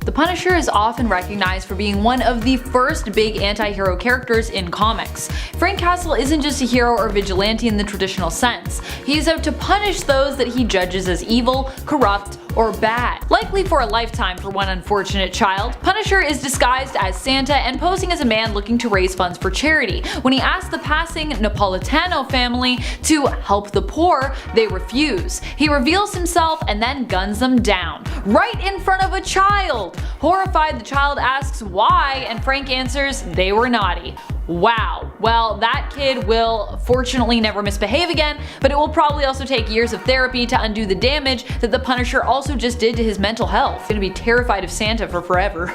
The Punisher is often recognized for being one of the first big anti-hero characters in comics. Frank Castle isn't just a hero or vigilante in the traditional sense. He is out to punish those that he judges as evil, corrupt, or bad. Likely for a lifetime for one unfortunate child, Punisher is disguised as Santa and posing as a man looking to raise funds for charity. When he asks the passing Napolitano family to help the poor, they refuse. He reveals himself and then guns them down, right in front of a child! Horrified, the child asks why, and Frank answers they were naughty. Wow, well that kid will fortunately never misbehave again, but it will probably also take years of therapy to undo the damage that the Punisher also just did to his mental health. He's gonna be terrified of Santa for forever.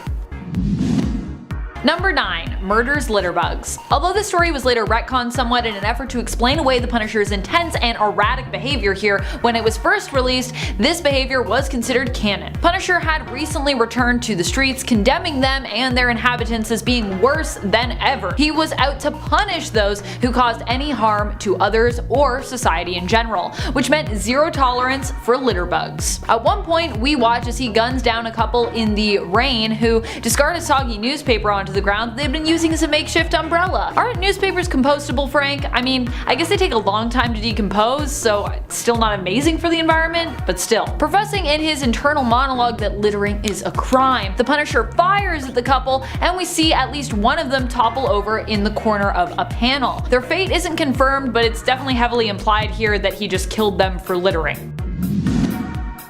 Number 9. Murders litterbugs. Although this story was later retconned somewhat in an effort to explain away the Punisher's intense and erratic behavior here, when it was first released, this behavior was considered canon. Punisher had recently returned to the streets, condemning them and their inhabitants as being worse than ever. He was out to punish those who caused any harm to others or society in general, which meant zero tolerance for litterbugs. At one point, we watch as he guns down a couple in the rain who discard a soggy newspaper onto the ground they've been using as a makeshift umbrella. Aren't newspapers compostable, Frank? I mean, I guess they take a long time to decompose, so it's still not amazing for the environment, but still. Professing in his internal monologue that littering is a crime, the Punisher fires at the couple and we see at least one of them topple over in the corner of a panel. Their fate isn't confirmed, but it's definitely heavily implied here that he just killed them for littering.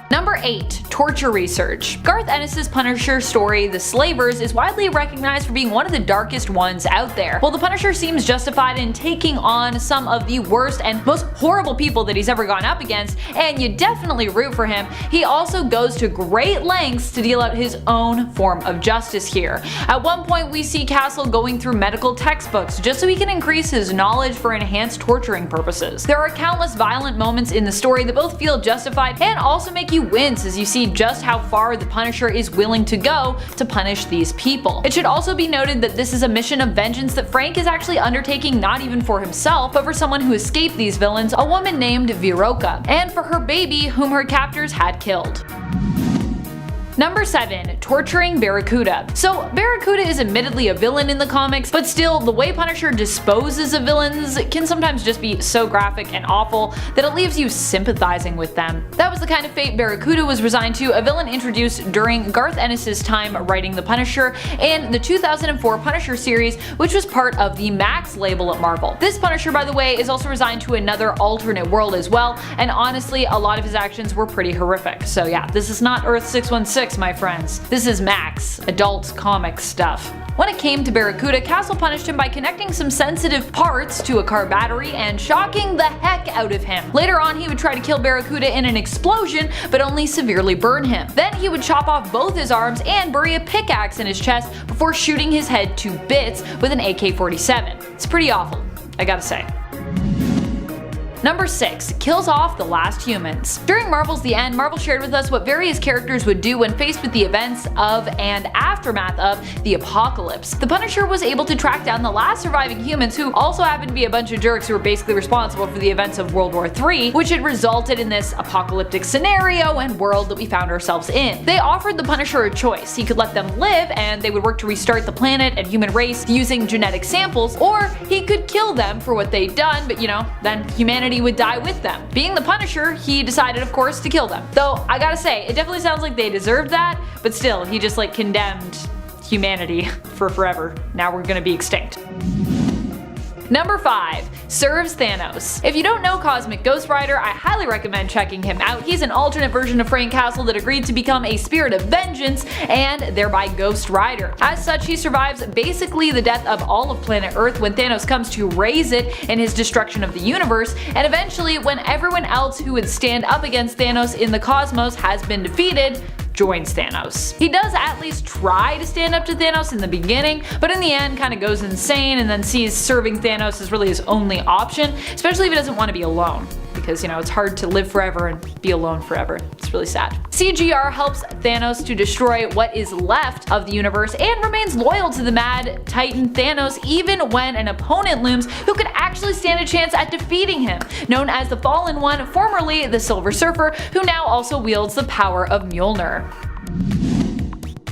Number 8. Torture research. Garth Ennis's Punisher story, The Slavers, is widely recognized for being one of the darkest ones out there. While the Punisher seems justified in taking on some of the worst and most horrible people that he's ever gone up against, and you definitely root for him, he also goes to great lengths to deal out his own form of justice here. At one point we see Castle going through medical textbooks just so he can increase his knowledge for enhanced torturing purposes. There are countless violent moments in the story that both feel justified and also make you wince as you see just how far the Punisher is willing to go to punish these people. It should also be noted that this is a mission of vengeance that Frank is actually undertaking not even for himself, but for someone who escaped these villains, a woman named Viroka, and for her baby whom her captors had killed. Number 7. Torturing Barracuda. So Barracuda is admittedly a villain in the comics, but still the way Punisher disposes of villains can sometimes just be so graphic and awful that it leaves you sympathizing with them. That was the kind of fate Barracuda was resigned to, a villain introduced during Garth Ennis's time writing The Punisher and the 2004 Punisher series, which was part of the Max label at Marvel. This Punisher, by the way, is also resigned to another alternate world as well, and honestly a lot of his actions were pretty horrific. So yeah, this is not Earth 616, my friends. This is Max, adult comic stuff. When it came to Barracuda, Castle punished him by connecting some sensitive parts to a car battery and shocking the heck out of him. Later on, he would try to kill Barracuda in an explosion, but only severely burn him. Then he would chop off both his arms and bury a pickaxe in his chest before shooting his head to bits with an AK-47. It's pretty awful, I gotta say. Number 6. Kills off the last humans. During Marvel's The End, Marvel shared with us what various characters would do when faced with the events of and aftermath of the apocalypse. The Punisher was able to track down the last surviving humans, who also happened to be a bunch of jerks who were basically responsible for the events of World War III, which had resulted in this apocalyptic scenario and world that we found ourselves in. They offered the Punisher a choice. He could let them live and they would work to restart the planet and human race using genetic samples, or he could kill them for what they'd done, but you know, then humanity would die with them. Being the Punisher, he decided of course to kill them. Though I gotta say, it definitely sounds like they deserved that, but still, he just like condemned humanity for forever. Now we're gonna be extinct. Number 5. Serves Thanos. If you don't know Cosmic Ghost Rider, I highly recommend checking him out. He's an alternate version of Frank Castle that agreed to become a spirit of vengeance and thereby Ghost Rider. As such, he survives basically the death of all of planet Earth when Thanos comes to raise it in his destruction of the universe, and eventually when everyone else who would stand up against Thanos in the cosmos has been defeated, joins Thanos. He does at least try to stand up to Thanos in the beginning, but in the end kind of goes insane and then sees serving Thanos as really his only option, especially if he doesn't want to be alone. Because, you know, it's hard to live forever and be alone forever. It's really sad. CGR helps Thanos to destroy what is left of the universe and remains loyal to the mad Titan Thanos even when an opponent looms who could actually stand a chance at defeating him, known as the Fallen One, formerly the Silver Surfer, who now also wields the power of Mjolnir.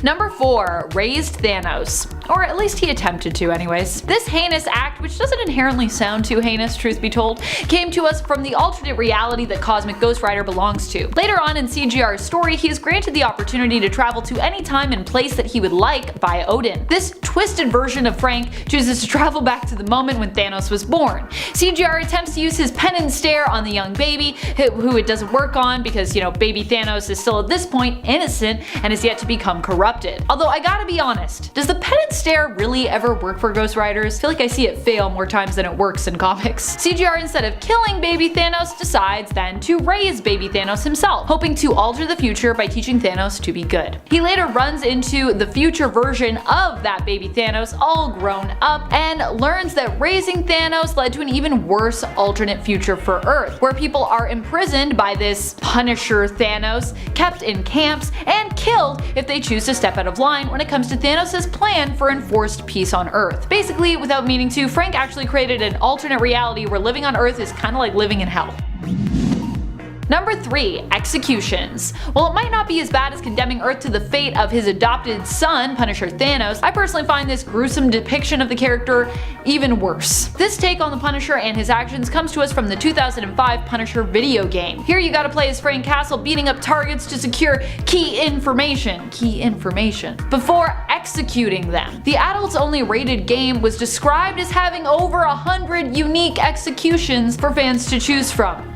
Number 4. Raised Thanos. Or at least he attempted to anyways. This heinous act, which doesn't inherently sound too heinous, truth be told, came to us from the alternate reality that Cosmic Ghost Rider belongs to. Later on in CGR's story, he is granted the opportunity to travel to any time and place that he would like via Odin. This twisted version of Frank chooses to travel back to the moment when Thanos was born. CGR attempts to use his pen and stare on the young baby, who it doesn't work on because, baby Thanos is still at this point innocent and is yet to become corrupted. Although I gotta be honest, does the pen and stare really ever work for Ghost Riders? I feel like I see it fail more times than it works in comics. CGR, instead of killing baby Thanos, decides then to raise baby Thanos himself, hoping to alter the future by teaching Thanos to be good. He later runs into the future version of that baby Thanos, all grown up, and learns that raising Thanos led to an even worse alternate future for Earth, where people are imprisoned by this Punisher Thanos, kept in camps, and killed if they choose to step out of line when it comes to Thanos' plan for enforced peace on Earth. Basically, without meaning to, Frank actually created an alternate reality where living on Earth is kinda like living in hell. Number 3. Executions. While it might not be as bad as condemning Earth to the fate of his adopted son, Punisher Thanos, I personally find this gruesome depiction of the character even worse. This take on the Punisher and his actions comes to us from the 2005 Punisher video game. Here you gotta play as Frank Castle beating up targets to secure key information before executing them. The adults-only rated game was described as having over 100 unique executions for fans to choose from.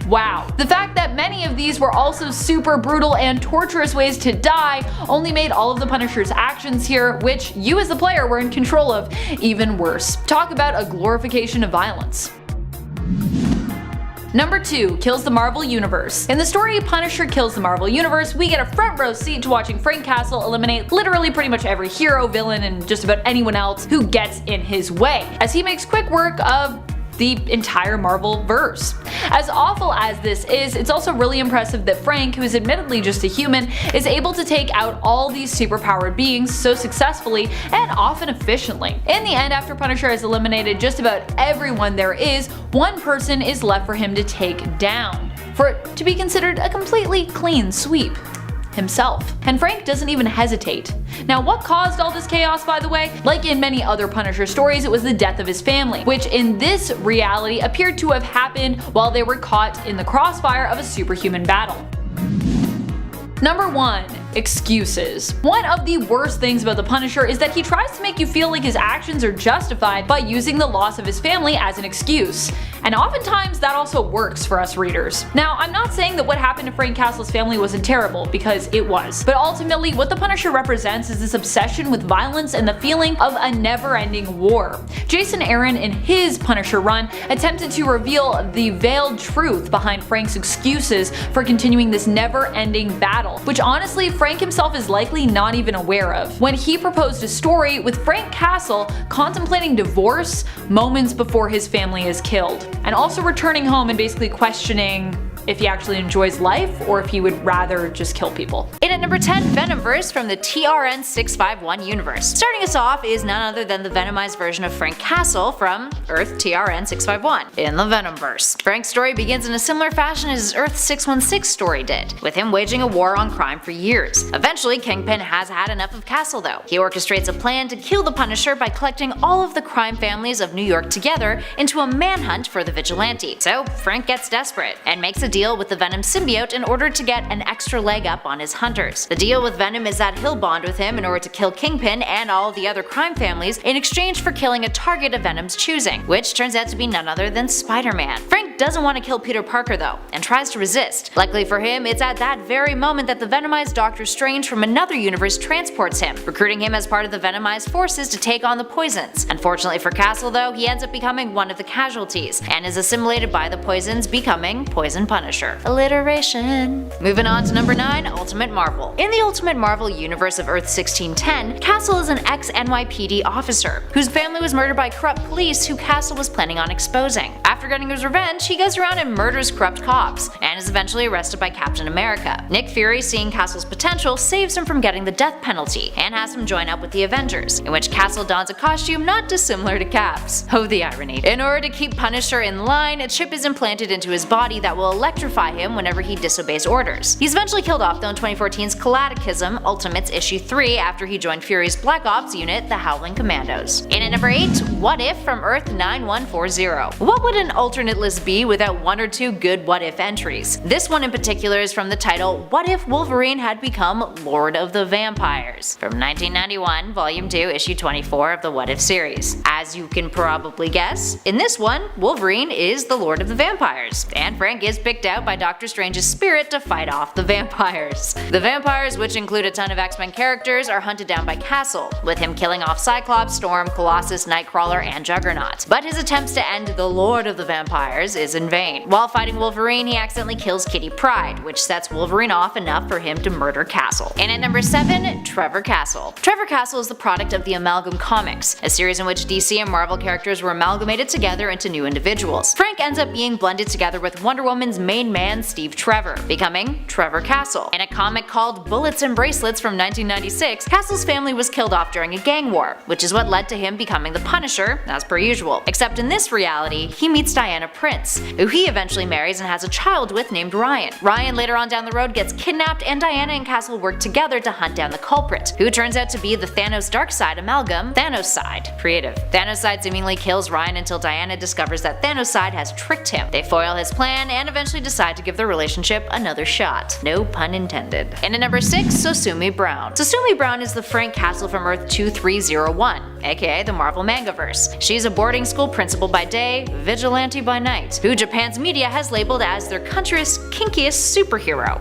Wow. The fact that many of these were also super brutal and torturous ways to die only made all of the Punisher's actions here, which you as the player were in control of, even worse. Talk about a glorification of violence. Number 2. Kills the Marvel Universe. In the story Punisher Kills the Marvel Universe, we get a front row seat to watching Frank Castle eliminate literally pretty much every hero, villain, and just about anyone else who gets in his way, as he makes quick work of the entire Marvel verse. As awful as this is, it's also really impressive that Frank, who is admittedly just a human, is able to take out all these superpowered beings so successfully and often efficiently. In the end, after Punisher has eliminated just about everyone there is, one person is left for him to take down, for it to be considered a completely clean sweep: himself. And Frank doesn't even hesitate. Now, what caused all this chaos, by the way? Like in many other Punisher stories, it was the death of his family, which in this reality appeared to have happened while they were caught in the crossfire of a superhuman battle. Number 1. Excuses. One of the worst things about the Punisher is that he tries to make you feel like his actions are justified by using the loss of his family as an excuse. And oftentimes that also works for us readers. Now, I'm not saying that what happened to Frank Castle's family wasn't terrible, because it was. But ultimately, what the Punisher represents is this obsession with violence and the feeling of a never-ending war. Jason Aaron, in his Punisher run, attempted to reveal the veiled truth behind Frank's excuses for continuing this never-ending battle, which honestly Frank himself is likely not even aware of, when he proposed a story with Frank Castle contemplating divorce moments before his family is killed, and also returning home and basically questioning if he actually enjoys life or if he would rather just kill people. In at number 10, Venomverse from the TRN 651 universe. Starting us off is none other than the Venomized version of Frank Castle from Earth TRN 651 in the Venomverse. Frank's story begins in a similar fashion as his Earth 616 story did, with him waging a war on crime for years. Eventually, Kingpin has had enough of Castle though. He orchestrates a plan to kill the Punisher by collecting all of the crime families of New York together into a manhunt for the vigilante. So Frank gets desperate and makes a deal with the Venom symbiote in order to get an extra leg up on his hunters. The deal with Venom is that he'll bond with him in order to kill Kingpin and all the other crime families in exchange for killing a target of Venom's choosing, which turns out to be none other than Spider-Man. Frank doesn't want to kill Peter Parker though, and tries to resist. Luckily for him, it's at that very moment that the Venomized Doctor Strange from another universe transports him, recruiting him as part of the Venomized forces to take on the poisons. Unfortunately for Castle though, he ends up becoming one of the casualties, and is assimilated by the poisons, becoming Poison Punisher. Alliteration. Moving on to number 9, Ultimate Marvel. In the Ultimate Marvel universe of Earth 1610, Castle is an ex-NYPD officer, whose family was murdered by corrupt police who Castle was planning on exposing. After After getting his revenge, he goes around and murders corrupt cops, and is eventually arrested by Captain America. Nick Fury, seeing Castle's potential, saves him from getting the death penalty, and has him join up with the Avengers, in which Castle dons a costume not dissimilar to Cap's. Oh, the irony. In order to keep Punisher in line, a chip is implanted into his body that will electrify him whenever he disobeys orders. He's eventually killed off though in 2014's Cataclysm Ultimates issue 3 after he joined Fury's Black Ops unit, the Howling Commandos. In at number 8, What If from Earth 9140. What would an alternate list be without one or two good what if entries? This one in particular is from the title What If Wolverine Had Become Lord of the Vampires from 1991, Volume 2, Issue 24 of the What If series. As you can probably guess, in this one, Wolverine is the Lord of the Vampires, and Frank is picked out by Doctor Strange's spirit to fight off the vampires. The vampires, which include a ton of X-Men characters, are hunted down by Castle, with him killing off Cyclops, Storm, Colossus, Nightcrawler, and Juggernaut. But his attempts to end the Lord of the Vampires is in vain. While fighting Wolverine, he accidentally kills Kitty Pryde, which sets Wolverine off enough for him to murder Castle. And at number 7, Trevor Castle. Trevor Castle is the product of the Amalgam Comics, a series in which DC and Marvel characters were amalgamated together into new individuals. Frank ends up being blended together with Wonder Woman's main man, Steve Trevor, becoming Trevor Castle. In a comic called Bullets and Bracelets from 1996, Castle's family was killed off during a gang war, which is what led to him becoming the Punisher, as per usual. Except in this reality, he meets Diana Prince, who he eventually marries and has a child with named Ryan. Ryan later on down the road gets kidnapped, and Diana and Castle work together to hunt down the culprit, who turns out to be the Thanos Darkseid amalgam, Thanoside. Creative. Thanoside seemingly kills Ryan until Diana discovers that Thanoside has tricked him. They foil his plan and eventually decide to give their relationship another shot. No pun intended. And at number 6, Sosumi Brown. Sosumi Brown is the Frank Castle from Earth 2301, aka the Marvel Mangaverse. She's a boarding school principal by day, vigilante by night, who Japan's media has labeled as their country's kinkiest superhero.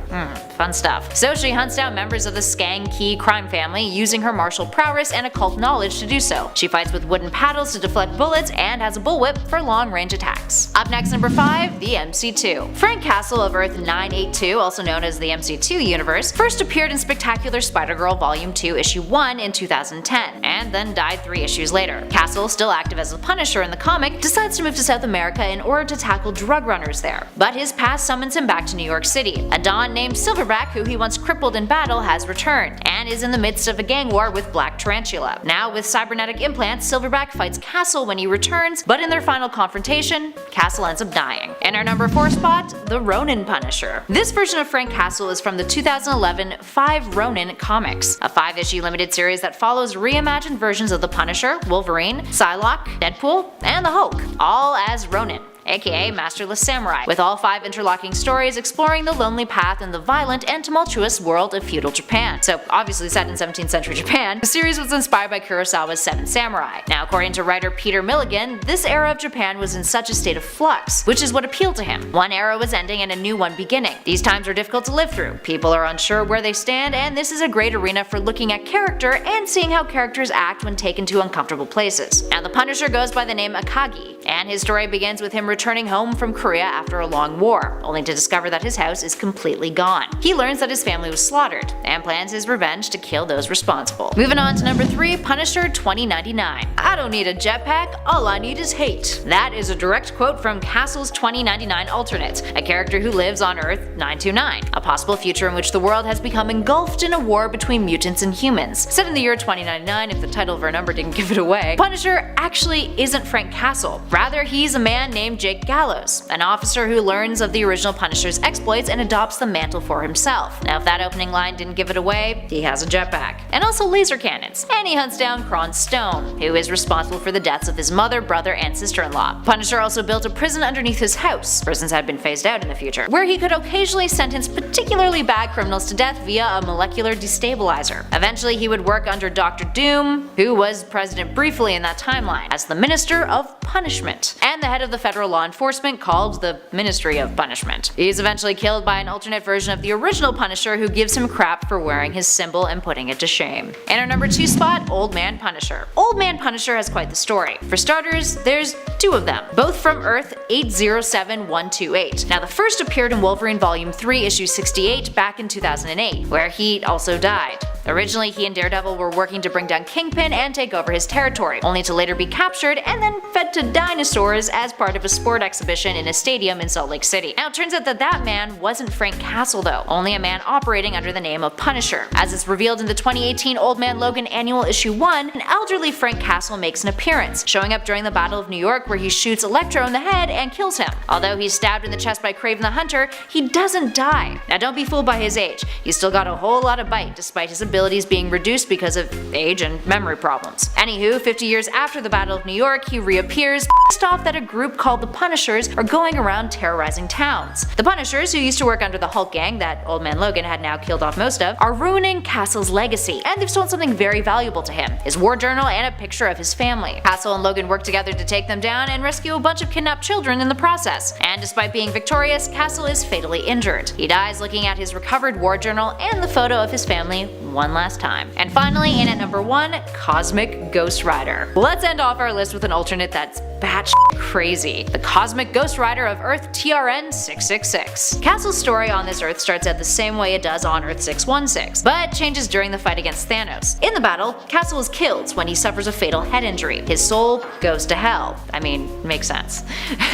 Fun stuff. So she hunts down members of the Skanky crime family using her martial prowess and occult knowledge to do so. She fights with wooden paddles to deflect bullets and has a bullwhip for long-range attacks. Up next, number 5, the MC2. Frank Castle of Earth 982, also known as the MC2 universe, first appeared in Spectacular Spider-Girl Volume 2, Issue 1 in 2010, and then died 3 issues later. Castle, still active as the Punisher in the comic, decides to move to South America in order to tackle drug runners there. But his past summons him back to New York City. A Don named Silverback, who he once crippled in battle, has returned, and is in the midst of a gang war with Black Tarantula. Now, with cybernetic implants, Silverback fights Castle when he returns, but in their final confrontation, Castle ends up dying. In our number 4 spot, the Ronin Punisher. This version of Frank Castle is from the 2011 5 Ronin comics, a 5-issue limited series that follows reimagined versions of the Punisher, Wolverine, Psylocke, Deadpool, and the Hulk, all as Ronin, aka Masterless Samurai, with all 5 interlocking stories exploring the lonely path in the violent and tumultuous world of feudal Japan. So obviously set in 17th century Japan, the series was inspired by Kurosawa's Seven Samurai. Now, according to writer Peter Milligan, this era of Japan was in such a state of flux, which is what appealed to him. One era was ending and a new one beginning. These times are difficult to live through, people are unsure where they stand, and this is a great arena for looking at character and seeing how characters act when taken to uncomfortable places. Now, the Punisher goes by the name Akagi, and his story begins with him returning home from Korea after a long war, only to discover that his house is completely gone. He learns that his family was slaughtered, and plans his revenge to kill those responsible. Moving on to number 3, Punisher 2099. I don't need a jetpack, all I need is hate. That is a direct quote from Castle's 2099 alternate, a character who lives on Earth 929, a possible future in which the world has become engulfed in a war between mutants and humans. Set in the year 2099, if the title of our number didn't give it away, Punisher actually isn't Frank Castle. Rather, he's a man named Jake Gallows, an officer who learns of the original Punisher's exploits and adopts the mantle for himself. Now, if that opening line didn't give it away, he has a jetpack, and also laser cannons, and he hunts down Kron Stone, who is responsible for the deaths of his mother, brother, and sister-in-law. Punisher also built a prison underneath his house, prisons had been phased out in the future, where he could occasionally sentence particularly bad criminals to death via a molecular destabilizer. Eventually, he would work under Dr. Doom, who was president briefly in that timeline, as the Minister of Punishment, and the head of the federal law enforcement called the Ministry of Punishment. He's eventually killed by an alternate version of the original Punisher who gives him crap for wearing his symbol and putting it to shame. In our number 2 spot, Old Man Punisher. Old Man Punisher has quite the story. For starters, there's 2 of them, both from Earth 807128. Now, the first appeared in Wolverine Volume 3, Issue 68 back in 2008, where he also died. Originally, he and Daredevil were working to bring down Kingpin and take over his territory, only to later be captured and then fed to dinosaurs as part of a sport exhibition in a stadium in Salt Lake City. Now, it turns out that man wasn't Frank Castle though, only a man operating under the name of Punisher. As it's revealed in the 2018 Old Man Logan Annual Issue 1, an elderly Frank Castle makes an appearance, showing up during the Battle of New York where he shoots Electro in the head and kills him. Although he's stabbed in the chest by Kraven the Hunter, he doesn't die. Now don't be fooled by his age, he's still got a whole lot of bite despite his abilities being reduced because of age and memory problems. Anywho, 50 years after the Battle of New York, he reappears, pissed off that a group called the Punishers are going around terrorizing towns. The Punishers, who used to work under the Hulk gang that Old Man Logan had now killed off most of, are ruining Castle's legacy, and they've stolen something very valuable to him, his war journal and a picture of his family. Castle and Logan work together to take them down and rescue a bunch of kidnapped children in the process, and despite being victorious, Castle is fatally injured. He dies looking at his recovered war journal and the photo of his family one last time. And finally, in at number 1, Cosmic Ghost Rider. Let's end off our list with an alternate that's batshit crazy. The Cosmic Ghost Rider of Earth TRN 666. Castle's story on this Earth starts out the same way it does on Earth 616, but changes during the fight against Thanos. In the battle, Castle is killed when he suffers a fatal head injury. His soul goes to hell. I mean, makes sense.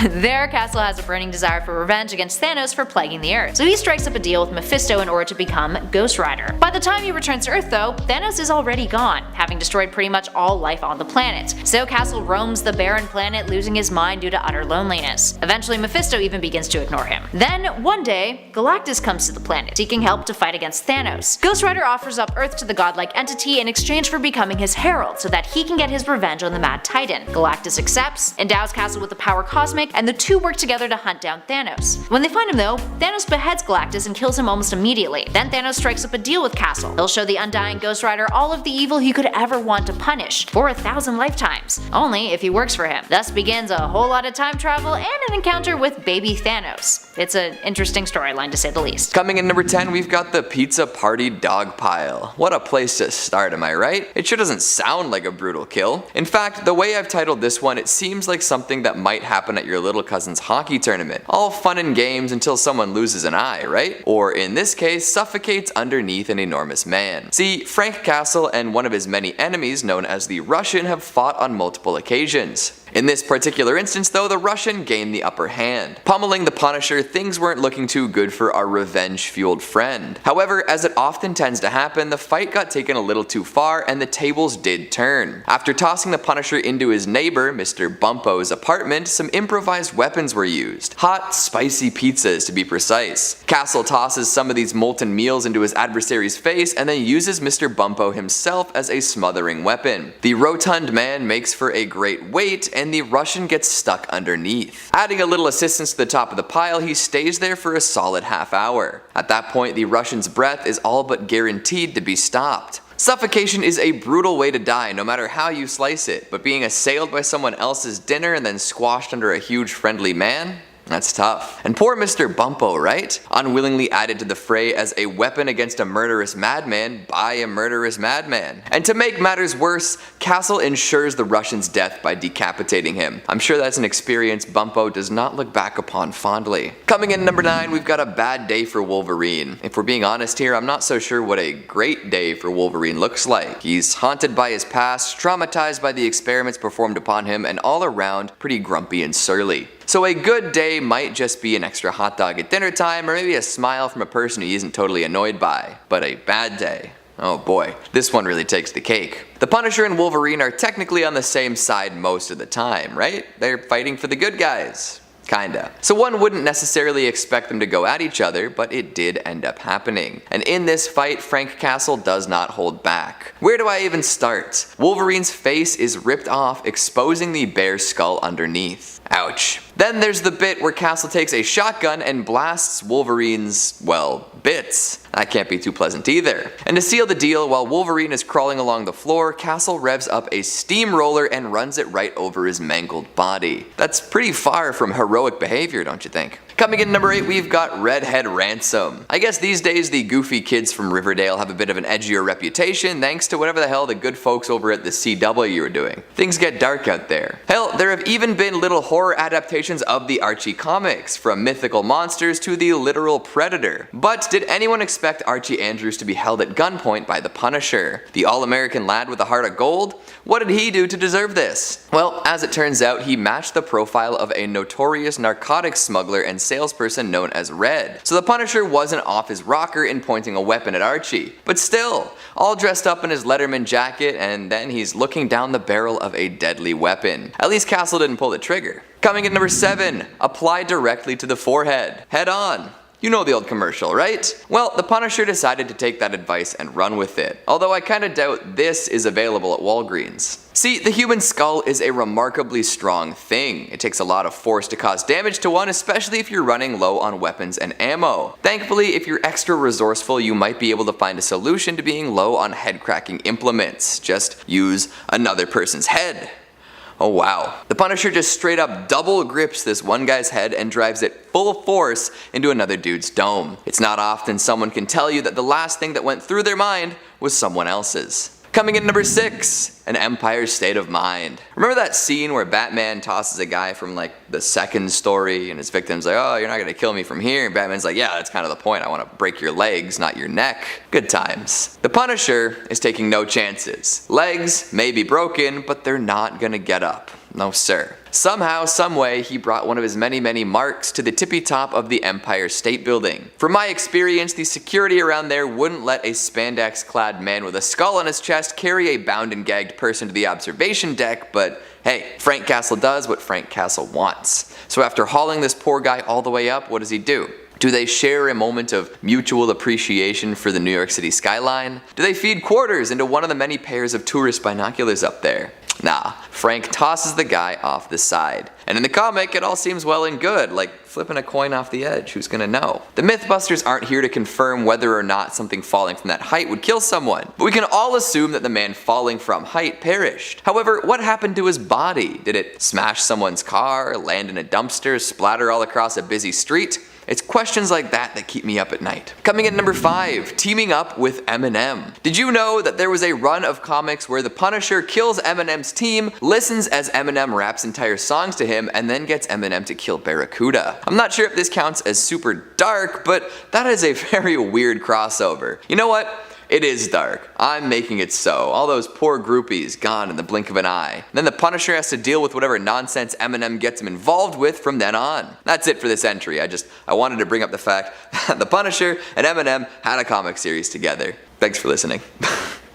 There, Castle has a burning desire for revenge against Thanos for plaguing the Earth, so he strikes up a deal with Mephisto in order to become Ghost Rider. By the time he returns to Earth though, Thanos is already gone, having destroyed pretty much all life on the planet. So Castle roams the barren planet, losing his mind due to utter loneliness. Eventually, Mephisto even begins to ignore him. Then, one day, Galactus comes to the planet, seeking help to fight against Thanos. Ghost Rider offers up Earth to the godlike entity in exchange for becoming his herald so that he can get his revenge on the Mad Titan. Galactus accepts, endows Castle with the power cosmic, and the two work together to hunt down Thanos. When they find him though, Thanos beheads Galactus and kills him almost immediately. Then Thanos strikes up a deal with Castle. He'll show the undying Ghost Rider all of the evil he could ever want to punish, for 1,000 lifetimes. Only if he works for him. Thus begins a whole lot of time travel and an encounter with baby Thanos. It's an interesting storyline to say the least. Coming in number 10, we've got the Pizza Party Dog Pile. What a place to start, am I right? It sure doesn't sound like a brutal kill. In fact, the way I've titled this one, it seems like something that might happen at your little cousin's hockey tournament. All fun and games until someone loses an eye, right? Or in this case, suffocates underneath an enormous man. See, Frank Castle and one of his many enemies known as the Russian have fought on multiple occasions. In this particular instance though, the Russian gained the upper hand. Pummeling the Punisher, things weren't looking too good for our revenge-fueled friend. However, as it often tends to happen, the fight got taken a little too far and the tables did turn. After tossing the Punisher into his neighbor, Mr. Bumpo's apartment, some improvised weapons were used. Hot, spicy pizzas to be precise. Castle tosses some of these molten meals into his adversary's face and then uses Mr. Bumpo himself as a smothering weapon. The rotund man makes for a great weight and the Russian gets stuck underneath. Adding a little assistance to the top of the pile, he stays there for a solid half hour. At that point, the Russian's breath is all but guaranteed to be stopped. Suffocation is a brutal way to die no matter how you slice it, but being assailed by someone else's dinner and then squashed under a huge friendly man? That's tough. And poor Mr. Bumpo, right? Unwillingly added to the fray as a weapon against a murderous madman by a murderous madman. And to make matters worse, Castle ensures the Russian's death by decapitating him. I'm sure that's an experience Bumpo does not look back upon fondly. Coming in number 9, we've got a bad day for Wolverine. If we're being honest here, I'm not so sure what a great day for Wolverine looks like. He's haunted by his past, traumatized by the experiments performed upon him, and all around pretty grumpy and surly. So a good day might just be an extra hot dog at dinner time, or maybe a smile from a person he isn't totally annoyed by. But a bad day, oh boy, this one really takes the cake. The Punisher and Wolverine are technically on the same side most of the time, right? They're fighting for the good guys. Kinda. So one wouldn't necessarily expect them to go at each other, but it did end up happening. And in this fight, Frank Castle does not hold back. Where do I even start? Wolverine's face is ripped off, exposing the bare skull underneath. Ouch. Then there's the bit where Castle takes a shotgun and blasts Wolverine's, well, bits. That can't be too pleasant either. And to seal the deal, while Wolverine is crawling along the floor, Castle revs up a steamroller and runs it right over his mangled body. That's pretty far from heroic behavior, don't you think? Coming in number 8, we've got Redhead Ransom. I guess these days the goofy kids from Riverdale have a bit of an edgier reputation thanks to whatever the hell the good folks over at the CW are doing. Things get dark out there. Hell, there have even been little horror adaptations of the Archie comics, from mythical monsters to the literal predator. But did anyone expect Archie Andrews to be held at gunpoint by the Punisher? The all-American lad with a heart of gold? What did he do to deserve this? Well, as it turns out, he matched the profile of a notorious narcotics smuggler and salesperson known as Red. So the Punisher wasn't off his rocker in pointing a weapon at Archie. But still, all dressed up in his Letterman jacket, and then he's looking down the barrel of a deadly weapon. At least Castle didn't pull the trigger. Coming in number 7, apply directly to the forehead. Head on. You know the old commercial, right? Well, the Punisher decided to take that advice and run with it, although I kinda doubt this is available at Walgreens. See, the human skull is a remarkably strong thing. It takes a lot of force to cause damage to one, especially if you're running low on weapons and ammo. Thankfully, if you're extra resourceful, you might be able to find a solution to being low on head-cracking implements. Just use another person's head. Oh wow. The Punisher just straight up double grips this one guy's head and drives it full force into another dude's dome. It's not often someone can tell you that the last thing that went through their mind was someone else's. Coming in number 6, an Empire's State of Mind. Remember that scene where Batman tosses a guy from like the second story and his victim's like, oh, you're not gonna kill me from here, and Batman's like, yeah, that's kind of the point, I want to break your legs, not your neck. Good times. The Punisher is taking no chances. Legs may be broken, but they're not gonna get up. No sir. Somehow, someway, he brought one of his many marks to the tippy top of the Empire State Building. From my experience, the security around there wouldn't let a spandex-clad man with a skull on his chest carry a bound and gagged person to the observation deck, but hey, Frank Castle does what Frank Castle wants. So after hauling this poor guy all the way up, what does he do? Do they share a moment of mutual appreciation for the New York City skyline? Do they feed quarters into one of the many pairs of tourist binoculars up there? Nah, Frank tosses the guy off the side. And in the comic, it all seems well and good, like flipping a coin off the edge, who's gonna know? The Mythbusters aren't here to confirm whether or not something falling from that height would kill someone, but we can all assume that the man falling from height perished. However, what happened to his body? Did it smash someone's car, land in a dumpster, splatter all across a busy street? It's questions like that that keep me up at night. Coming in number 5, teaming up with Eminem. Did you know that there was a run of comics where the Punisher kills Eminem's team, listens as Eminem raps entire songs to him, and then gets Eminem to kill Barracuda? I'm not sure if this counts as super dark, but that is a very weird crossover. You know what? It is dark. I'm making it so. All those poor groupies gone in the blink of an eye. Then the Punisher has to deal with whatever nonsense Eminem gets him involved with from then on. That's it for this entry. I wanted to bring up the fact that the Punisher and Eminem had a comic series together. Thanks for listening.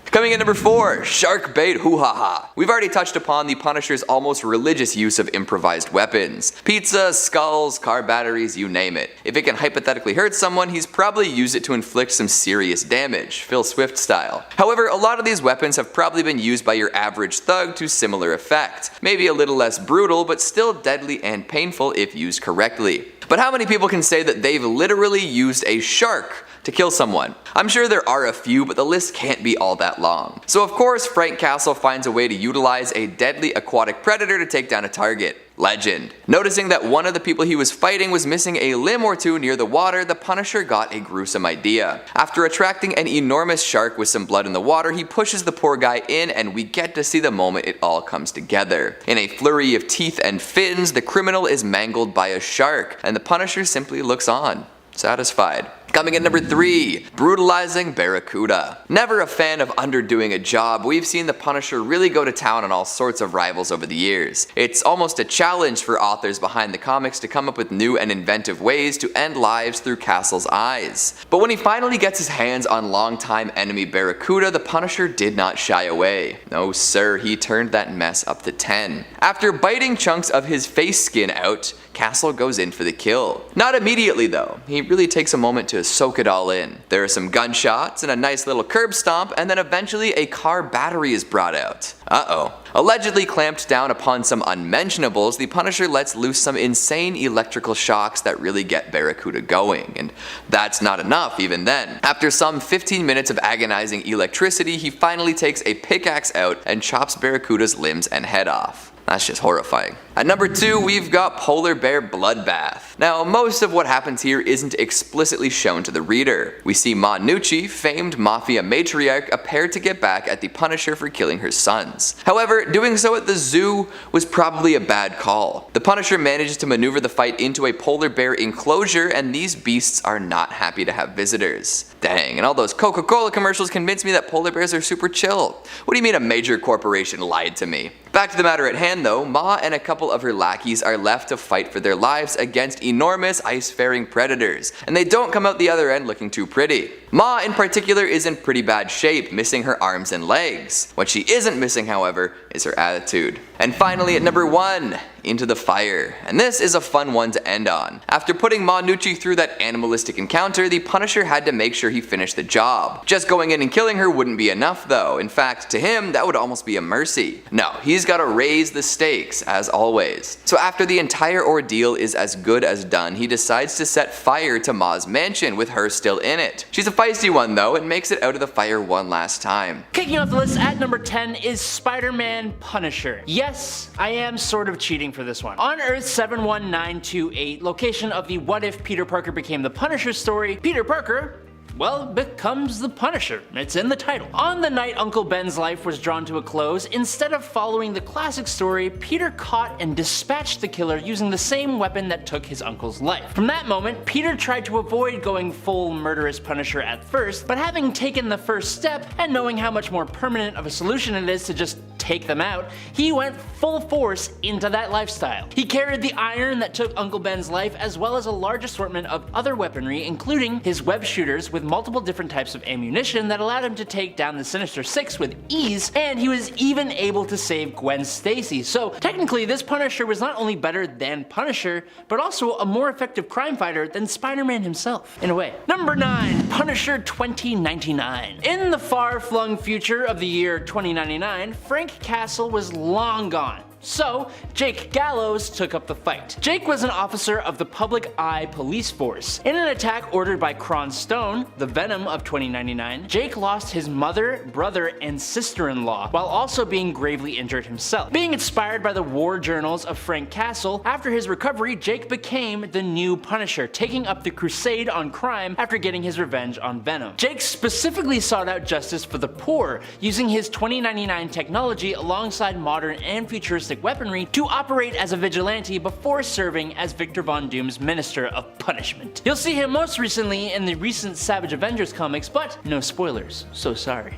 Coming in number 4, shark bait hoo-ha-ha. We've already touched upon the Punisher's almost religious use of improvised weapons. Pizza, skulls, car batteries, you name it. If it can hypothetically hurt someone, he's probably used it to inflict some serious damage, Phil Swift style. However, a lot of these weapons have probably been used by your average thug to similar effect. Maybe a little less brutal, but still deadly and painful if used correctly. But how many people can say that they've literally used a shark to kill someone? I'm sure there are a few, but the list can't be all that long. So of course, Frank Castle finds a way to utilize a deadly aquatic predator to take down a target. Legend. Noticing that one of the people he was fighting was missing a limb or two near the water, the Punisher got a gruesome idea. After attracting an enormous shark with some blood in the water, he pushes the poor guy in, and we get to see the moment it all comes together. In a flurry of teeth and fins, the criminal is mangled by a shark, and the Punisher simply looks on, satisfied. Coming in number 3, brutalizing Barracuda. Never a fan of underdoing a job, we've seen the Punisher really go to town on all sorts of rivals over the years. It's almost a challenge for authors behind the comics to come up with new and inventive ways to end lives through Castle's eyes. But when he finally gets his hands on longtime enemy Barracuda, the Punisher did not shy away. No sir, he turned that mess up to 10. After biting chunks of his face skin out, Castle goes in for the kill. Not immediately though, he really takes a moment to soak it all in. There are some gunshots and a nice little curb stomp, and then eventually a car battery is brought out. Uh-oh. Allegedly clamped down upon some unmentionables, the Punisher lets loose some insane electrical shocks that really get Barracuda going, and that's not enough even then. After some 15 minutes of agonizing electricity, he finally takes a pickaxe out and chops Barracuda's limbs and head off. That's just horrifying. At number 2, we've got Polar Bear Bloodbath. Now, most of what happens here isn't explicitly shown to the reader. We see Ma Nucci, famed mafia matriarch, appear to get back at the Punisher for killing her sons. However, doing so at the zoo was probably a bad call. The Punisher manages to maneuver the fight into a polar bear enclosure, and these beasts are not happy to have visitors. Dang, and all those Coca-Cola commercials convinced me that polar bears are super chill. What do you mean a major corporation lied to me? Back to the matter at hand though, Ma and a couple of her lackeys are left to fight for their lives against enormous ice-faring predators, and they don't come out the other end looking too pretty. Ma in particular is in pretty bad shape, missing her arms and legs. What she isn't missing, however, is her attitude. And finally at number 1, Into the Fire. And this is a fun one to end on. After putting Ma Nucci through that animalistic encounter, the Punisher had to make sure he finished the job. Just going in and killing her wouldn't be enough though. In fact, to him, that would almost be a mercy. No, he's gotta raise the stakes, as always. So after the entire ordeal is as good as done, he decides to set fire to Ma's mansion with her still in it. She's a feisty one though, and makes it out of the fire one last time. Kicking off the list at number 10 is Spider-Man Punisher. Yes, I am sort of cheating for this one. On Earth 71928, location of the What If Peter Parker Became the Punisher story, Peter Parker, well, becomes the Punisher. It's in the title. On the night Uncle Ben's life was drawn to a close, instead of following the classic story, Peter caught and dispatched the killer using the same weapon that took his uncle's life. From that moment, Peter tried to avoid going full murderous Punisher at first, but having taken the first step and knowing how much more permanent of a solution it is to just take them out, he went full force into that lifestyle. He carried the iron that took Uncle Ben's life, as well as a large assortment of other weaponry, including his web shooters with multiple different types of ammunition that allowed him to take down the Sinister Six with ease, and he was even able to save Gwen Stacy. So technically this Punisher was not only better than Punisher, but also a more effective crime fighter than Spider-Man himself, in a way. Number 9, Punisher 2099. In the far-flung future of the year 2099, Frank Castle was long gone. So, Jake Gallows took up the fight. Jake was an officer of the Public Eye Police Force. In an attack ordered by Kron Stone, the Venom of 2099, Jake lost his mother, brother, and sister-in-law, while also being gravely injured himself. Being inspired by the war journals of Frank Castle, after his recovery, Jake became the new Punisher, taking up the crusade on crime after getting his revenge on Venom. Jake specifically sought out justice for the poor, using his 2099 technology alongside modern and futuristic weaponry to operate as a vigilante before serving as Victor Von Doom's Minister of Punishment. You'll see him most recently in the recent Savage Avengers comics, but no spoilers, so sorry.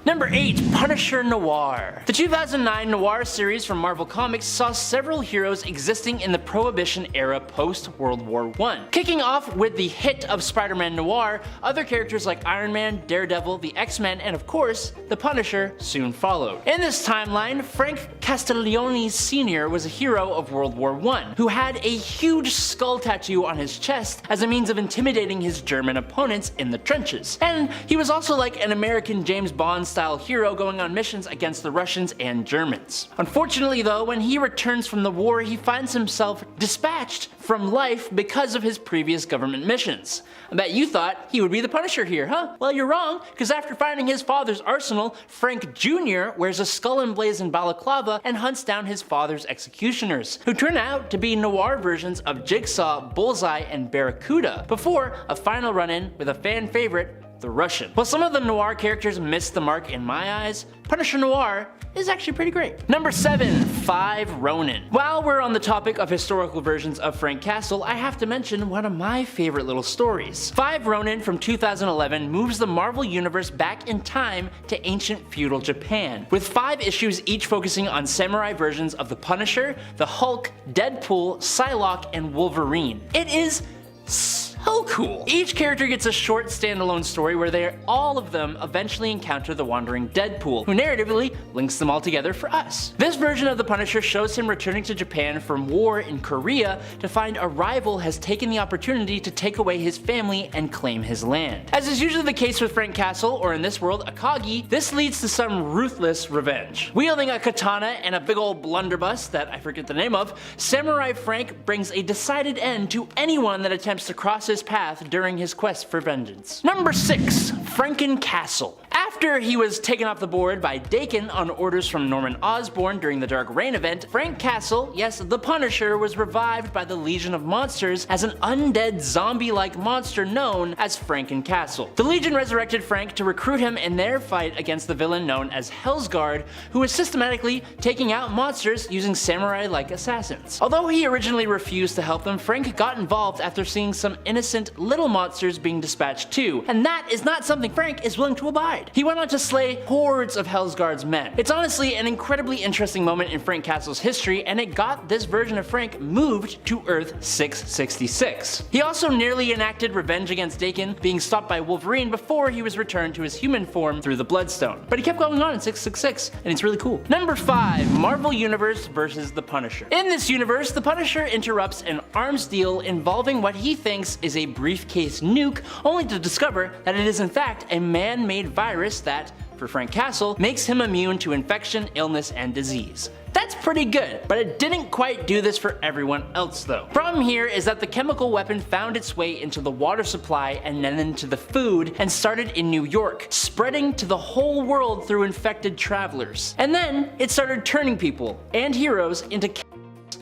Number 8, Punisher Noir. The 2009 Noir series from Marvel Comics saw several heroes existing in the Prohibition era post-World War I. Kicking off with the hit of Spider-Man Noir, other characters like Iron Man, Daredevil, the X-Men, and of course, the Punisher soon followed. In this timeline, Frank Castiglione Sr. was a hero of World War I, who had a huge skull tattoo on his chest as a means of intimidating his German opponents in the trenches. And he was also like an American James Bond-style hero going on missions against the Russians and Germans. Unfortunately though, when he returns from the war, he finds himself dispatched from life because of his previous government missions. I bet you thought he would be the Punisher here, huh? Well, you're wrong, because after finding his father's arsenal, Frank Jr. wears a skull emblazoned balaclava and hunts down his father's executioners, who turn out to be noir versions of Jigsaw, Bullseye, and Barracuda, before a final run-in with a fan favorite, the Russian. While some of the noir characters missed the mark in my eyes, Punisher Noir is actually pretty great. Number 7, 5 Ronin. While we're on the topic of historical versions of Frank Castle, I have to mention one of my favorite little stories. 5 Ronin from 2011 moves the Marvel Universe back in time to ancient feudal Japan, with 5 issues each focusing on samurai versions of the Punisher, the Hulk, Deadpool, Psylocke, and Wolverine. It is so cool. Each character gets a short standalone story where all of them eventually encounter the wandering Deadpool, who narratively links them all together for us. This version of the Punisher shows him returning to Japan from war in Korea to find a rival has taken the opportunity to take away his family and claim his land. As is usually the case with Frank Castle, or in this world, Akagi, this leads to some ruthless revenge. Wielding a katana and a big old blunderbuss that I forget the name of, Samurai Frank brings a decided end to anyone that attempts to cross his path during his quest for vengeance. Number 6. Franken-Castle. After he was taken off the board by Dakin on orders from Norman Osborn during the Dark Reign event, Frank Castle, yes, the Punisher, was revived by the Legion of Monsters as an undead zombie-like monster known as Franken-Castle. The Legion resurrected Frank to recruit him in their fight against the villain known as Hellsguard, who was systematically taking out monsters using samurai-like assassins. Although he originally refused to help them, Frank got involved after seeing some innocent little monsters being dispatched too, and that is not something Frank is willing to abide. He went on to slay hordes of Hellsguard's men. It's honestly an incredibly interesting moment in Frank Castle's history, and it got this version of Frank moved to Earth 666. He also nearly enacted revenge against Dakin, being stopped by Wolverine before he was returned to his human form through the Bloodstone. But he kept going on in 666, and it's really cool. Number 5. Marvel Universe versus the Punisher. In this universe, the Punisher interrupts an arms deal involving what he thinks is a briefcase nuke, only to discover that it is in fact a man-made virus that, for Frank Castle, makes him immune to infection, illness, and disease. That's pretty good, but it didn't quite do this for everyone else though. Problem here is that the chemical weapon found its way into the water supply and then into the food and started in New York, spreading to the whole world through infected travelers. And then it started turning people and heroes into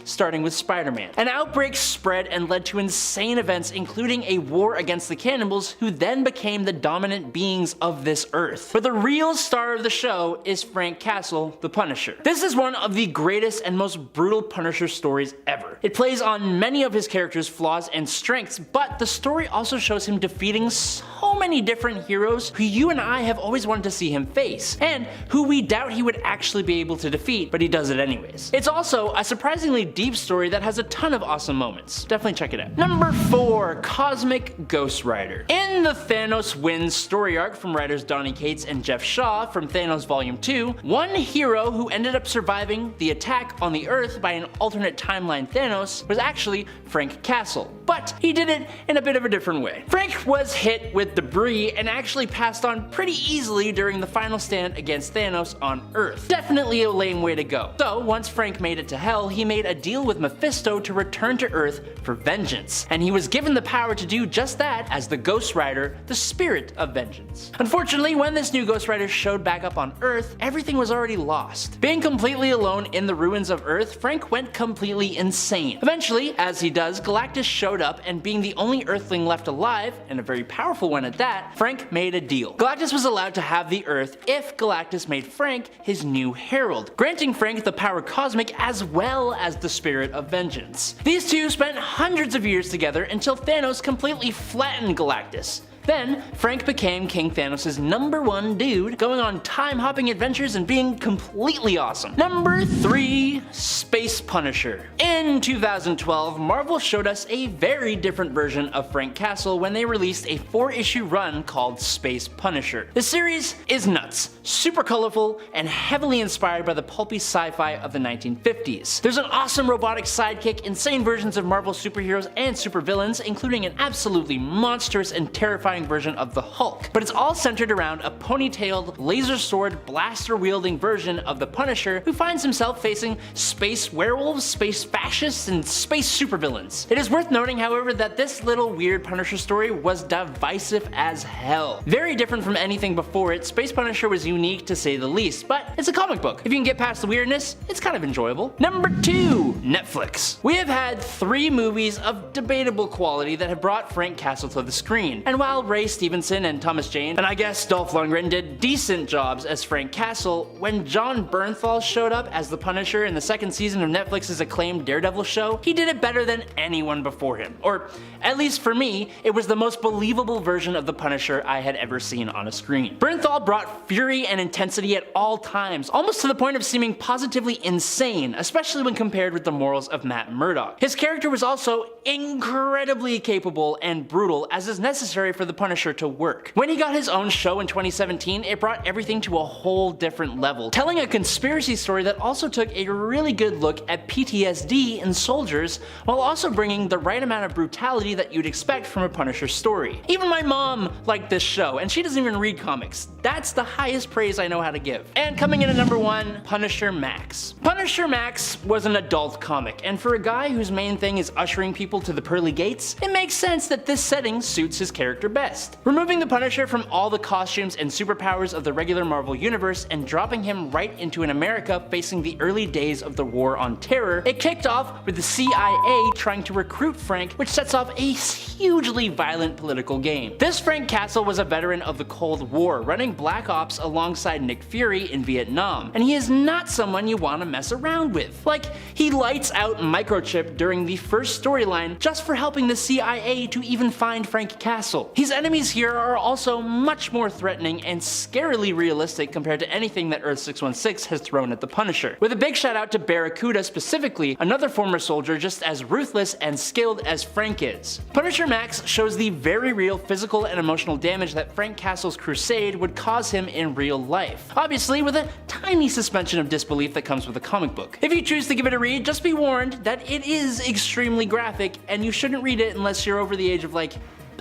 starting with Spider-Man. An outbreak spread and led to insane events, including a war against the cannibals, who then became the dominant beings of this earth. But the real star of the show is Frank Castle, the Punisher. This is one of the greatest and most brutal Punisher stories ever. It plays on many of his character's flaws and strengths, but the story also shows him defeating so many different heroes who you and I have always wanted to see him face, and who we doubt he would actually be able to defeat, but he does it anyways. It's also a surprisingly deep story that has a ton of awesome moments. Definitely check it out. Number 4. Cosmic Ghost Rider. In the Thanos Wins story arc from writers Donny Cates and Jeff Shaw from Thanos Volume 2, one hero who ended up surviving the attack on the Earth by an alternate timeline Thanos was actually Frank Castle, but he did it in a bit of a different way. Frank was hit with debris and actually passed on pretty easily during the final stand against Thanos on Earth. Definitely a lame way to go. So once Frank made it to Hell, he made a deal with Mephisto to return to Earth for vengeance, and he was given the power to do just that as the Ghost Rider, the spirit of vengeance. Unfortunately, when this new Ghost Rider showed back up on Earth, everything was already lost. Being completely alone in the ruins of Earth, Frank went completely insane. Eventually, as he does, Galactus showed up, and being the only Earthling left alive, and a very powerful one at that, Frank made a deal. Galactus was allowed to have the Earth if Galactus made Frank his new herald, granting Frank the power cosmic as well as the spirit of vengeance. These two spent hundreds of years together until Thanos completely flattened Galactus. Then, Frank became King Thanos' #1 dude, going on time-hopping adventures and being completely awesome. Number 3. Space Punisher. In 2012, Marvel showed us a very different version of Frank Castle when they released a 4-issue run called Space Punisher. The series is nuts, super colorful, and heavily inspired by the pulpy sci-fi of the 1950s. There's an awesome robotic sidekick, insane versions of Marvel superheroes and supervillains, including an absolutely monstrous and terrifying version of the Hulk, but it's all centered around a ponytailed, laser sword, blaster-wielding version of the Punisher who finds himself facing space werewolves, space fascists, and space supervillains. It is worth noting, however, that this little weird Punisher story was divisive as hell. Very different from anything before it, Space Punisher was unique to say the least, but it's a comic book. If you can get past the weirdness, it's kind of enjoyable. Number 2. Netflix. We have had 3 movies of debatable quality that have brought Frank Castle to the screen, and while Ray Stevenson and Thomas Jane, and I guess Dolph Lundgren, did decent jobs as Frank Castle, when Jon Bernthal showed up as the Punisher in the 2nd season of Netflix's acclaimed Daredevil show, he did it better than anyone before him. Or, at least for me, it was the most believable version of the Punisher I had ever seen on a screen. Bernthal brought fury and intensity at all times, almost to the point of seeming positively insane, especially when compared with the morals of Matt Murdock. His character was also incredibly capable and brutal, as is necessary for the the Punisher to work. When he got his own show in 2017, it brought everything to a whole different level, telling a conspiracy story that also took a really good look at PTSD in soldiers, while also bringing the right amount of brutality that you'd expect from a Punisher story. Even my mom liked this show, and she doesn't even read comics. That's the highest praise I know how to give. And coming in at number 1, Punisher Max. Punisher Max was an adult comic, and for a guy whose main thing is ushering people to the pearly gates, it makes sense that this setting suits his character best. Removing the Punisher from all the costumes and superpowers of the regular Marvel universe and dropping him right into an America facing the early days of the War on Terror, it kicked off with the CIA trying to recruit Frank, which sets off a hugely violent political game. This Frank Castle was a veteran of the Cold War, running Black Ops alongside Nick Fury in Vietnam, and he is not someone you want to mess around with. Like, he lights out Microchip during the first storyline just for helping the CIA to even find Frank Castle. His enemies here are also much more threatening and scarily realistic compared to anything that Earth 616 has thrown at the Punisher. With a big shout out to Barracuda specifically, another former soldier just as ruthless and skilled as Frank is. Punisher Max shows the very real physical and emotional damage that Frank Castle's crusade would cause him in real life, obviously with a tiny suspension of disbelief that comes with a comic book. If you choose to give it a read, just be warned that it is extremely graphic, and you shouldn't read it unless you're over the age of, like,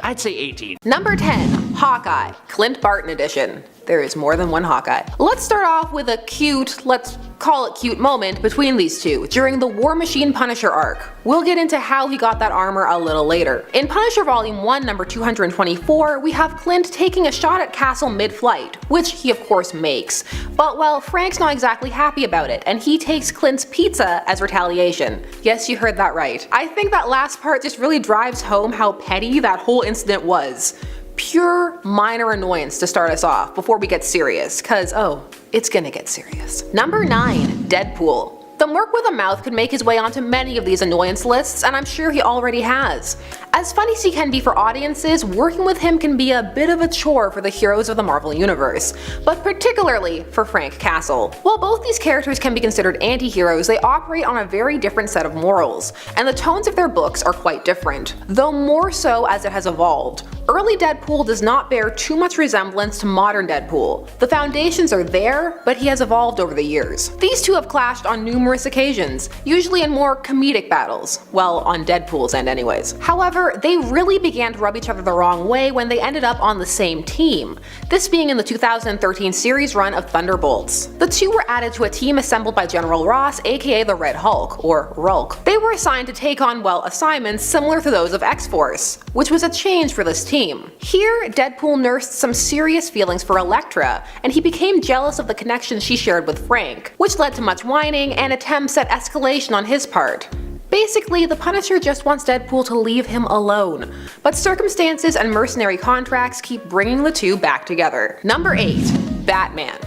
I'd say 18. Number 10, Hawkeye, Clint Barton edition. There is more than one Hawkeye. Let's start off with a cute, let's call it cute moment between these two during the War Machine Punisher arc. We'll get into how he got that armor a little later. In Punisher Volume 1, number 224, we have Clint taking a shot at Castle mid-flight, which he of course makes. But well, Frank's not exactly happy about it, and he takes Clint's pizza as retaliation. Yes, you heard that right. I think that last part just really drives home how petty that whole incident was. Pure minor annoyance to start us off before we get serious, cause oh, it's gonna get serious. Number 9, Deadpool. The Merc with a Mouth could make his way onto many of these annoyance lists, and I'm sure he already has. As funny as he can be for audiences, working with him can be a bit of a chore for the heroes of the Marvel Universe, but particularly for Frank Castle. While both these characters can be considered anti-heroes, they operate on a very different set of morals, and the tones of their books are quite different, though more so as it has evolved. Early Deadpool does not bear too much resemblance to modern Deadpool. The foundations are there, but he has evolved over the years. These two have clashed on numerous occasions, usually in more comedic battles. Well, on Deadpool's end anyways. However, they really began to rub each other the wrong way when they ended up on the same team, this being in the 2013 series run of Thunderbolts. The two were added to a team assembled by General Ross, aka the Red Hulk, or Rulk. They were assigned to take on, well, assignments similar to those of X-Force, which was a change for this team. Here, Deadpool nursed some serious feelings for Elektra, and he became jealous of the connection she shared with Frank, which led to much whining and attempts at escalation on his part. Basically, the Punisher just wants Deadpool to leave him alone, but circumstances and mercenary contracts keep bringing the two back together. Number 8, Batman.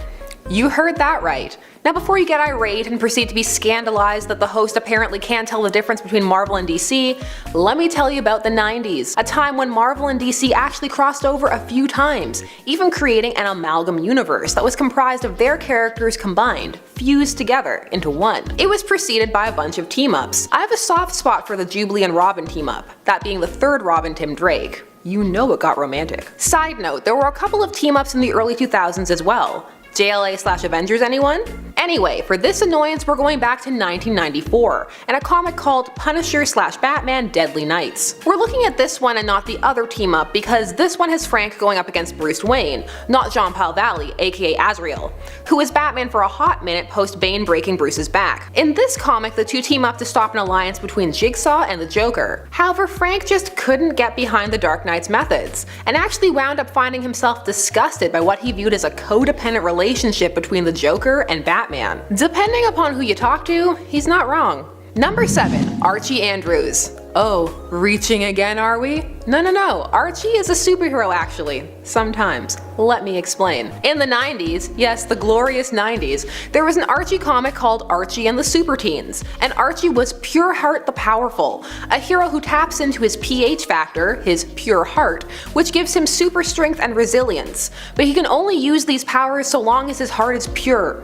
You heard that right. Now before you get irate and proceed to be scandalized that the host apparently can't tell the difference between Marvel and DC, let me tell you about the 90s, a time when Marvel and DC actually crossed over a few times, even creating an amalgam universe that was comprised of their characters combined, fused together into one. It was preceded by a bunch of team-ups. I have a soft spot for the Jubilee and Robin team-up, that being the third Robin Tim Drake. You know it got romantic. Side note, there were a couple of team-ups in the early 2000s as well. JLA/Avengers anyone? Anyway, for this annoyance we're going back to 1994, and a comic called Punisher/Batman Deadly Nights. We're looking at this one and not the other team up because this one has Frank going up against Bruce Wayne, not Jean-Paul Valley, aka Azrael, who was Batman for a hot minute post Bane breaking Bruce's back. In this comic, the two team up to stop an alliance between Jigsaw and the Joker. However, Frank just couldn't get behind the Dark Knight's methods, and actually wound up finding himself disgusted by what he viewed as a codependent relationship between the Joker and Batman. Depending upon who you talk to, he's not wrong. Number 7, Archie Andrews. Oh, reaching again are we? No, Archie is a superhero actually. Sometimes. Let me explain. In the 90s, yes, the glorious 90s, there was an Archie comic called Archie and the Super Teens, and Archie was Pure Heart the Powerful, a hero who taps into his pH factor, his pure heart, which gives him super strength and resilience, but he can only use these powers so long as his heart is pure.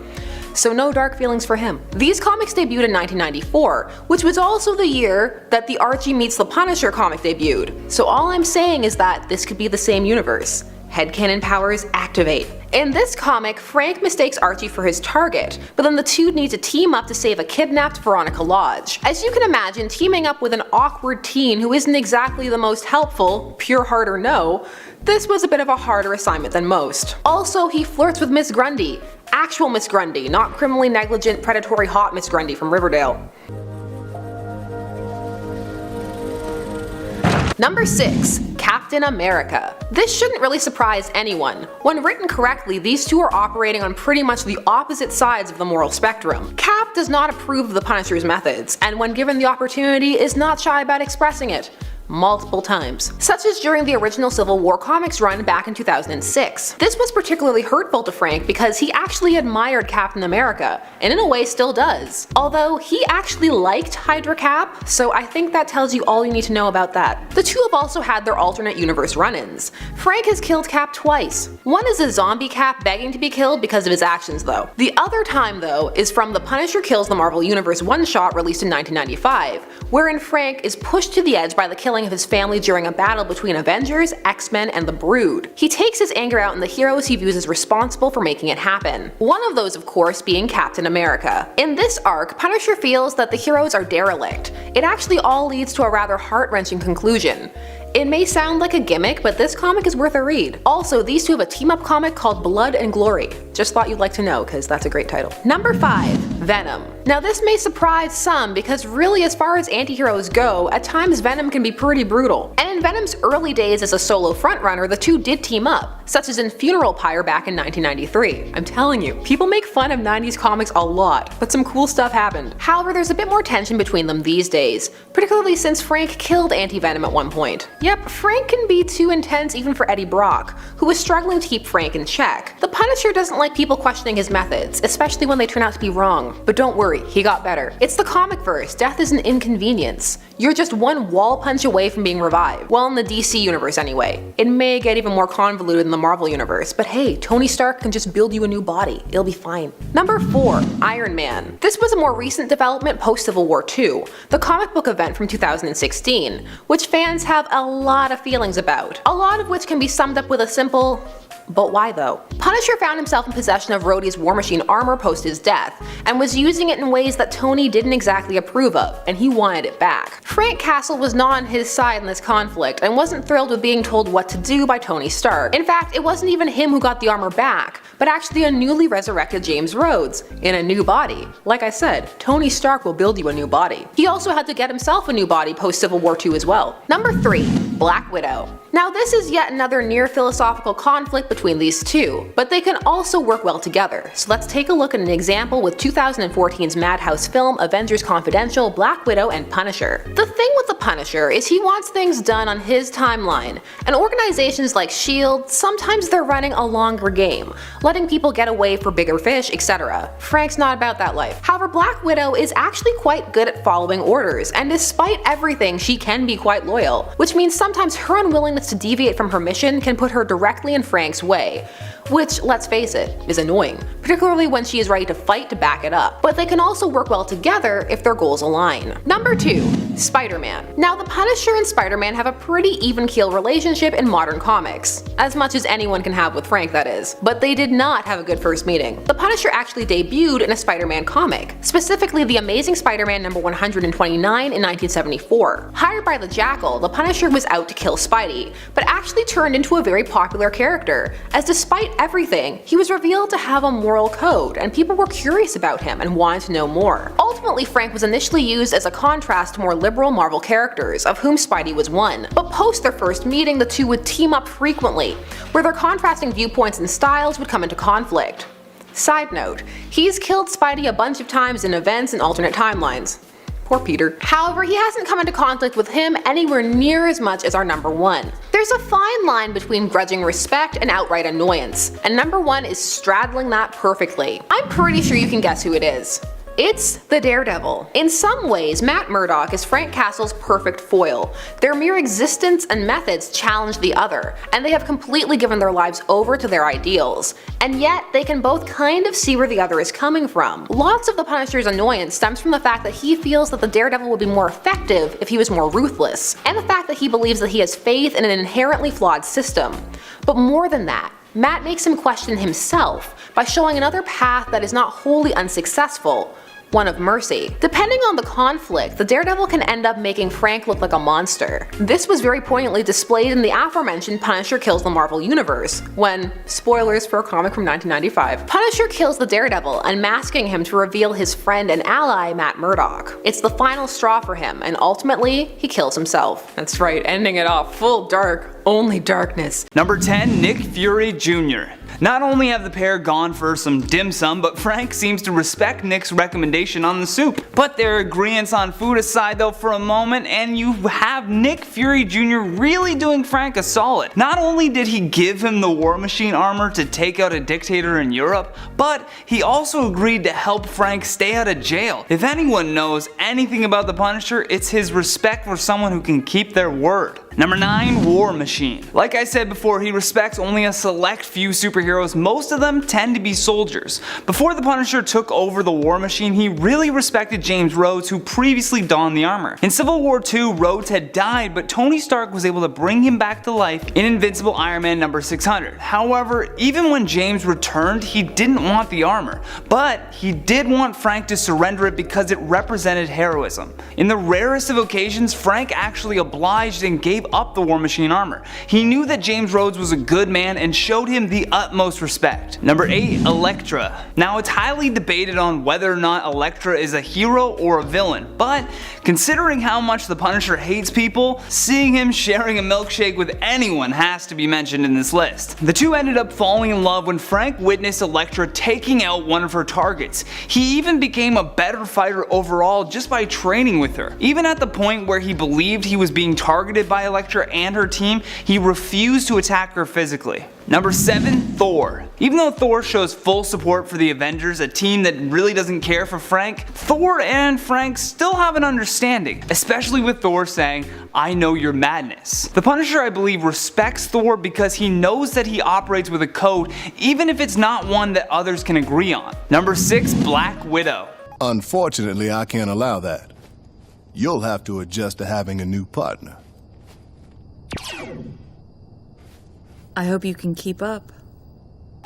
so no dark feelings for him. These comics debuted in 1994, which was also the year that the Archie Meets the Punisher comic debuted. So all I'm saying is that this could be the same universe. Headcanon powers activate. In this comic, Frank mistakes Archie for his target, but then the two need to team up to save a kidnapped Veronica Lodge. As you can imagine, teaming up with an awkward teen who isn't exactly the most helpful, pure heart or no, this was a bit of a harder assignment than most. Also, he flirts with Miss Grundy. Actual Miss Grundy, not criminally negligent, predatory hot Miss Grundy from Riverdale. Number 6. Captain America. This shouldn't really surprise anyone. When written correctly, these two are operating on pretty much the opposite sides of the moral spectrum. Cap does not approve of the Punisher's methods, and when given the opportunity is not shy about expressing it. Multiple times, such as during the original Civil War comics run back in 2006. This was particularly hurtful to Frank because he actually admired Captain America, and in a way still does. Although he actually liked Hydra Cap, so I think that tells you all you need to know about that. The two have also had their alternate universe run-ins. Frank has killed Cap twice. One is a zombie Cap begging to be killed because of his actions though. The other time though is from the Punisher Kills the Marvel Universe one-shot released in 1995, wherein Frank is pushed to the edge by the killing of his family during a battle between Avengers, X-Men, and the Brood. He takes his anger out on the heroes he views as responsible for making it happen. One of those, of course, being Captain America. In this arc, Punisher feels that the heroes are derelict. It actually all leads to a rather heart-wrenching conclusion. It may sound like a gimmick, but this comic is worth a read. Also, these two have a team-up comic called Blood and Glory. Just thought you'd like to know, because that's a great title. Number 5. Venom. Now this may surprise some, because really as far as anti-heroes go, at times Venom can be pretty brutal. And in Venom's early days as a solo frontrunner, the two did team up, such as in Funeral Pyre back in 1993. I'm telling you, people make fun of 90s comics a lot, but some cool stuff happened. However, there's a bit more tension between them these days, particularly since Frank killed Anti-Venom at one point. Yep, Frank can be too intense even for Eddie Brock, who was struggling to keep Frank in check. The Punisher doesn't like people questioning his methods, especially when they turn out to be wrong. But don't worry, he got better. It's the comic verse, death is an inconvenience. You're just one wall punch away from being revived. Well, in the DC universe anyway. It may get even more convoluted in the Marvel universe, but hey, Tony Stark can just build you a new body. It'll be fine. Number 4. Iron Man. This was a more recent development post-Civil War II, the comic book event from 2016, which fans have a lot of feelings about. A lot of which can be summed up with a simple, but why though? Punisher found himself in possession of Rhodey's War Machine armor post his death, and was using it in ways that Tony didn't exactly approve of, and he wanted it back. Frank Castle was not on his side in this conflict, and wasn't thrilled with being told what to do by Tony Stark. In fact, it wasn't even him who got the armor back, but actually a newly resurrected James Rhodes, in a new body. Like I said, Tony Stark will build you a new body. He also had to get himself a new body post Civil War II as well. Number 3. Black Widow. Now this is yet another near philosophical conflict between these two, but they can also work well together. So let's take a look at an example with 2014's Madhouse film Avengers Confidential, Black Widow, and Punisher. The thing with the Punisher is he wants things done on his timeline, and organizations like S.H.I.E.L.D., sometimes they're running a longer game, letting people get away for bigger fish, etc. Frank's not about that life. However, Black Widow is actually quite good at following orders, and despite everything, she can be quite loyal, which means sometimes her unwillingness to deviate from her mission can put her directly in Frank's way, which, let's face it, is annoying, particularly when she is ready to fight to back it up. But they can also work well together if their goals align. Number 2. Spider-Man. Now the Punisher and Spider-Man have a pretty even-keel relationship in modern comics, as much as anyone can have with Frank, that is, but they did not have a good first meeting. The Punisher actually debuted in a Spider-Man comic, specifically The Amazing Spider-Man number 129 in 1974. Hired by the Jackal, the Punisher was out to kill Spidey, but actually turned into a very popular character, as despite everything, he was revealed to have a moral code, and people were curious about him and wanted to know more. Ultimately, Frank was initially used as a contrast to more liberal Marvel characters, of whom Spidey was one, but post their first meeting, the two would team up frequently, where their contrasting viewpoints and styles would come into conflict. Side note, he's killed Spidey a bunch of times in events and alternate timelines. Poor Peter. However, he hasn't come into conflict with him anywhere near as much as our number 1. There's a fine line between grudging respect and outright annoyance, and number 1 is straddling that perfectly. I'm pretty sure you can guess who it is. It's the Daredevil. In some ways, Matt Murdock is Frank Castle's perfect foil. Their mere existence and methods challenge the other, and they have completely given their lives over to their ideals. And yet, they can both kind of see where the other is coming from. Lots of the Punisher's annoyance stems from the fact that he feels that the Daredevil would be more effective if he was more ruthless, and the fact that he believes that he has faith in an inherently flawed system. But more than that, Matt makes him question himself by showing another path that is not wholly unsuccessful, one of mercy. Depending on the conflict, the Daredevil can end up making Frank look like a monster. This was very poignantly displayed in the aforementioned Punisher Kills the Marvel Universe, when, spoilers for a comic from 1995, Punisher kills the Daredevil, unmasking him to reveal his friend and ally Matt Murdock. It's the final straw for him, and ultimately, he kills himself. That's right, ending it off full dark, only darkness. Number 10, Nick Fury Jr. Not only have the pair gone for some dim sum, but Frank seems to respect Nick's recommendation on the soup. Put their agreements on food aside though for a moment, and you have Nick Fury Jr. really doing Frank a solid. Not only did he give him the War Machine armor to take out a dictator in Europe, but he also agreed to help Frank stay out of jail. If anyone knows anything about the Punisher, it's his respect for someone who can keep their word. Number 9, War Machine. Like I said before, he respects only a select few superheroes, most of them tend to be soldiers. Before the Punisher took over the War Machine, he really respected James Rhodes, who previously donned the armor. In Civil War II, Rhodes had died, but Tony Stark was able to bring him back to life in Invincible Iron Man number 600. However, even when James returned, he didn't want the armor, but he did want Frank to surrender it because it represented heroism. In the rarest of occasions, Frank actually obliged and gave up the War Machine armor. He knew that James Rhodes was a good man and showed him the utmost respect. Number 8, Elektra. Now it's highly debated on whether or not Elektra is a hero or a villain, but considering how much the Punisher hates people, seeing him sharing a milkshake with anyone has to be mentioned in this list. The two ended up falling in love when Frank witnessed Elektra taking out one of her targets. He even became a better fighter overall just by training with her. Even at the point where he believed he was being targeted by Elektra and her team, he refused to attack her physically. Number 7, Thor. Even though Thor shows full support for the Avengers, a team that really doesn't care for Frank, Thor and Frank still have an understanding, especially with Thor saying, "I know your madness." The Punisher, I believe, respects Thor because he knows that he operates with a code, even if it's not one that others can agree on. Number 6, Black Widow. Unfortunately, I can't allow that. You'll have to adjust to having a new partner. I hope you can keep up.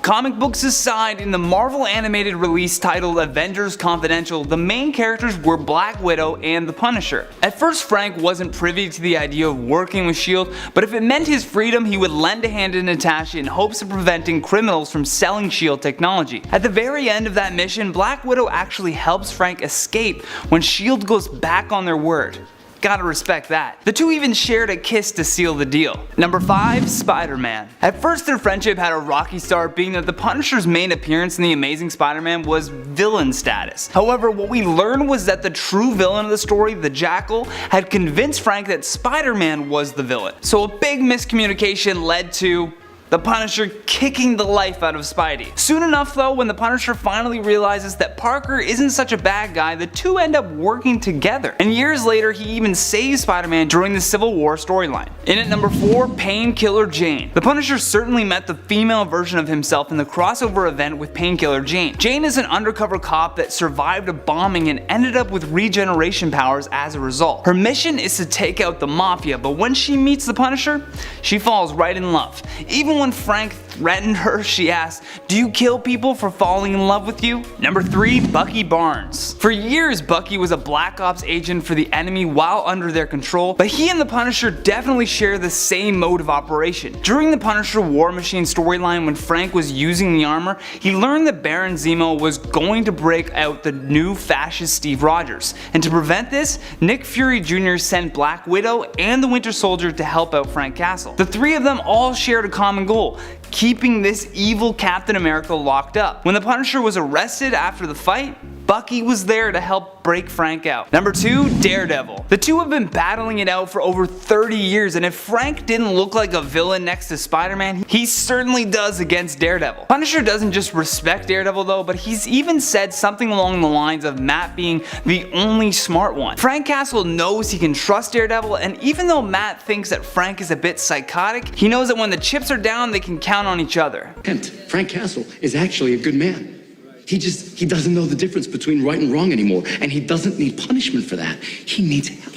Comic books aside, in the Marvel animated release titled Avengers Confidential, the main characters were Black Widow and the Punisher. At first, Frank wasn't privy to the idea of working with S.H.I.E.L.D., but if it meant his freedom, he would lend a hand to Natasha in hopes of preventing criminals from selling S.H.I.E.L.D. technology. At the very end of that mission, Black Widow actually helps Frank escape when S.H.I.E.L.D. goes back on their word. Gotta respect that. The two even shared a kiss to seal the deal. Number 5, Spider-Man. At first their friendship had a rocky start, being that the Punisher's main appearance in The Amazing Spider-Man was villain status. However, what we learned was that the true villain of the story, the Jackal, had convinced Frank that Spider-Man was the villain. So a big miscommunication led to the Punisher kicking the life out of Spidey. Soon enough though, when the Punisher finally realizes that Parker isn't such a bad guy, the two end up working together. And years later, he even saves Spider-Man during the Civil War storyline. In at number 4, Painkiller Jane. The Punisher certainly met the female version of himself in the crossover event with Painkiller Jane. Jane is an undercover cop that survived a bombing and ended up with regeneration powers as a result. Her mission is to take out the Mafia, but when she meets the Punisher, she falls right in love. Even when Frank threatened her, she asked, "Do you kill people for falling in love with you?" Number 3, Bucky Barnes. For years, Bucky was a Black Ops agent for the enemy while under their control, but he and the Punisher definitely share the same mode of operation. During the Punisher War Machine storyline, when Frank was using the armor, he learned that Baron Zemo was going to break out the new fascist Steve Rogers. And to prevent this, Nick Fury Jr. sent Black Widow and the Winter Soldier to help out Frank Castle. The three of them all shared a common goal: keeping this evil Captain America locked up. When the Punisher was arrested after the fight, Bucky was there to help break Frank out. Number 2, Daredevil. The two have been battling it out for over 30 years, and if Frank didn't look like a villain next to Spider-Man, he certainly does against Daredevil. Punisher doesn't just respect Daredevil though, but he's even said something along the lines of Matt being the only smart one. Frank Castle knows he can trust Daredevil, and even though Matt thinks that Frank is a bit psychotic, he knows that when the chips are down, they can count on each other. And Frank Castle is actually a good man. He doesn't know the difference between right and wrong anymore, and he doesn't need punishment for that. He needs help.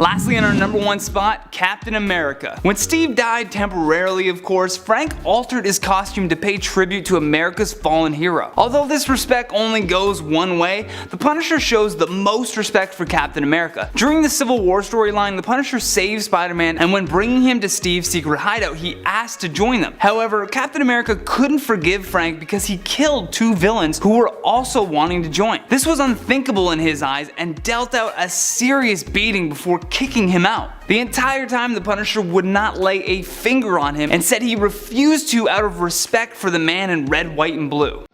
Lastly, in our number 1 spot, Captain America. When Steve died temporarily, of course, Frank altered his costume to pay tribute to America's fallen hero. Although this respect only goes one way, the Punisher shows the most respect for Captain America. During the Civil War storyline, the Punisher saves Spider-Man, and when bringing him to Steve's secret hideout, he asked to join them. However, Captain America couldn't forgive Frank because he killed 2 villains who were also wanting to join. This was unthinkable in his eyes and dealt out a serious beating before kicking him out. The entire time the Punisher would not lay a finger on him and said he refused to out of respect for the man in red, white, and blue.